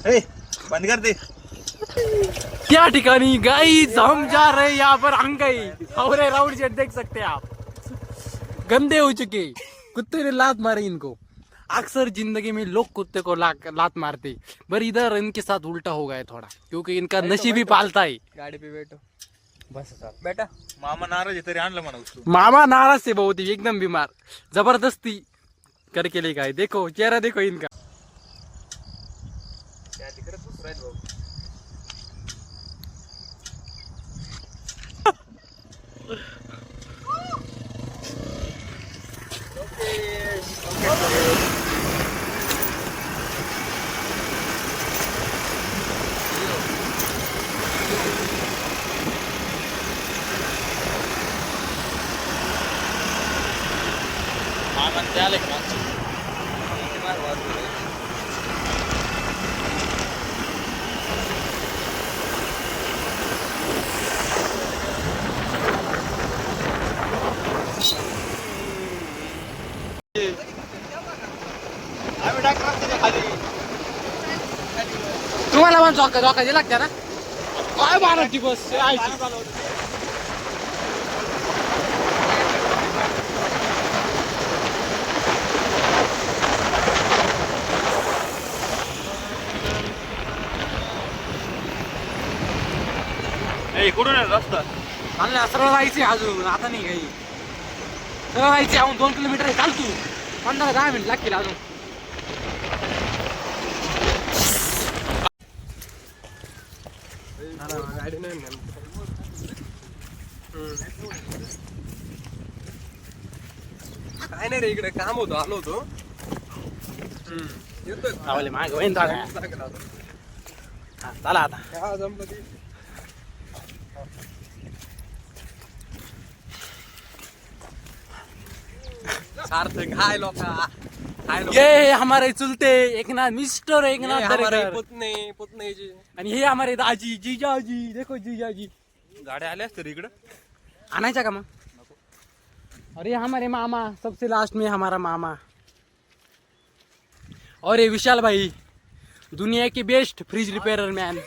बंद कर दे। क्या ठिकानी गाइस हम जा रहे हैं यहाँ पर अंगई और राउंड शेट देख सकते हैं आप। गंदे हो चुके कुत्ते ने लात मारी इनको। अक्सर जिंदगी में लोग कुत्ते को लात मारते पर इधर इनके साथ उल्टा हो गया थोड़ा क्योंकि इनका नशीब ही पालता है। गाड़ी पे बैठो बस बेटा। मामा नाराज आहे तरी आणलं म्हणा तू। मामा नाराज से बहुत ही एकदम बीमार जबरदस्ती करके लेके आए। देखो चेहरा देखो इनका। मामा त्याला का आम्ही टाकणार तिथे खाली। तुम्हाला पण झोका लागते ना काय मारायची बस कुठून आहे रस्ता? मला सरळ जायचे अजून आता नाही काही सरळ जायचे अजून 2 किलोमीटर आहे चाल तू 15-10 मिनिट लागतील अजून. गाडी नाही काय नाही रे इकडे काम होतं आलो होतो. आवले माग वहीन चला आता सार्थक हाय लोका हाय लोक. ये हमारे चुलते एकनाथ मिस्टर एकनाथ दरेकर पुतणे जी आणि हे हमारे दाजी जीजाजी देखो जीजाजी. गाड्या आल्या असतील इकडं आणायचा का मग? अरे हमारे मामा सबसे लास्ट में हमारा मामा और ये विशाल भाई दुनिया के बेस्ट फ्रिज रिपेयरर मैन.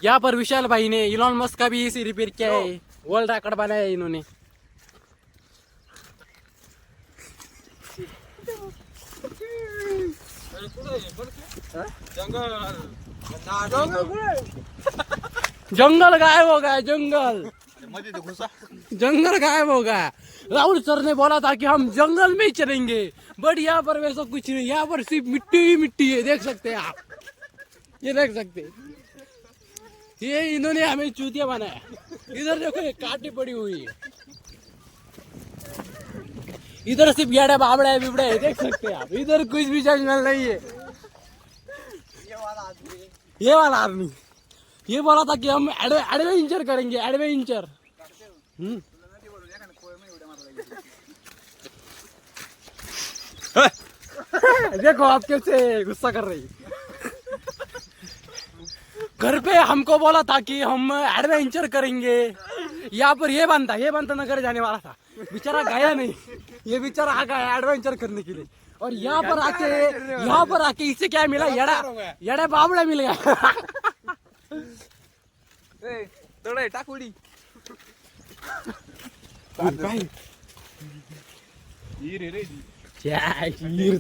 यहाँ पर विशाल भाई ने इलॉन मस्क का भी इसी रिपेयर किया है. वर्ल्ड रिकॉर्ड बनाया है इन्होंने. जंगल गायब हो गया जंगल मध्ये तो घुसा। जंगल गायब हो गया. राहुल सर ने बोला था कि हम जंगल में ही चलेंगे बट यहाँ पर वैसा कुछ नहीं. यहाँ पर सिर्फ मिट्टी ही मिट्टी है. देख सकते हैं आप ये देख सकते हैं. ये इन्होंने हमें चूतिया बनाया. इधर देखो ये काटी पड़ी हुई है. इधर सिर्फ गेड़ा बाबड़ा बिबड़ा है. देख सकते हैं आप इधर कुछ भी जंगल नहीं है. ये वाला आदमी ये बोला था कि हम एडवेंचर करेंगे एडवेंचर. देखो आप कैसे गुस्सा कर रही. घर पे हमको बोला था कि हम एडवेंचर करेंगे. यहाँ पर ये बनता नगर जाने वाला था. बेचारा गया नहीं. ये बेचारा आ गया एडवेंचर करने के लिए. और यहाँ पर आके इससे क्या मिला? यड़ा बाबड़ा मिल गया. तोडे टाकुडी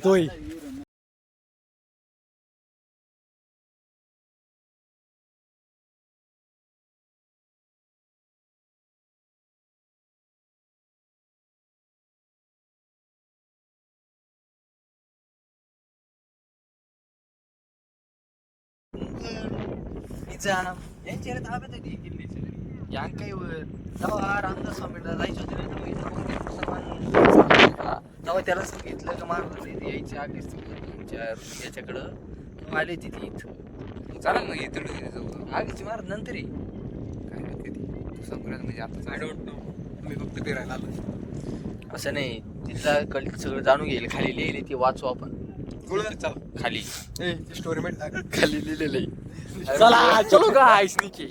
तोय यांच्या ताब्यात आहे किल्लीचे यांकाईवर तेव्हा रामदास स्वामीला जायचं होतं तेव्हा त्याला सांगितलं का मारून यायची आगीच याच्याकडं आले तिथे इथं चालेल ना इथं जाऊ. आगीची मार नंतर काय माहिती कधी संक्रांत म्हणजे आता आय डोंट नो. मी फक्त फिरायला आलो. असं नाही तिथला कळी सगळं जाणून घेईल. खाली लिहिले ते वाचू आपण खाली स्टोरी खाली लिहिलेलं आहे. चला चलो गाइस नीचे.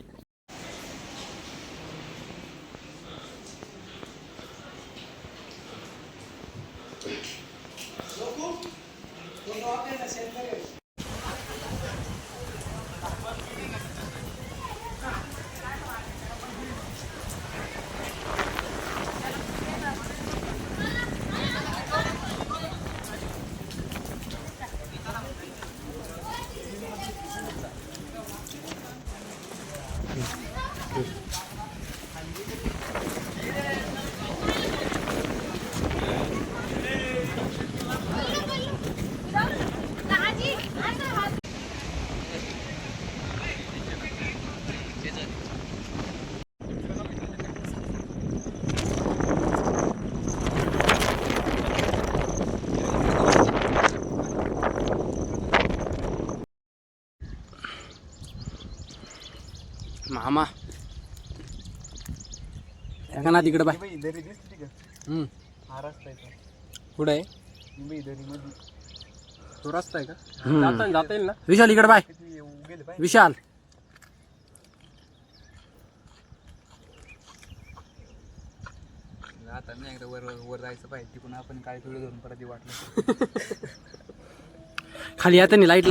मामा का ना तिकडे बाय दरी दिसते का हा रस्ता आहे कुठे आहे मुंबई दरी मध्ये तो रस्ता आहे का जाता येईल ना विशाल इकडे बाय गेले पाहिजे विशाल आता नाही एकदा वर वर जायचं पाहिजे तिकडून आपण काय तुला धरून परत वाटलं खाली आता लाईट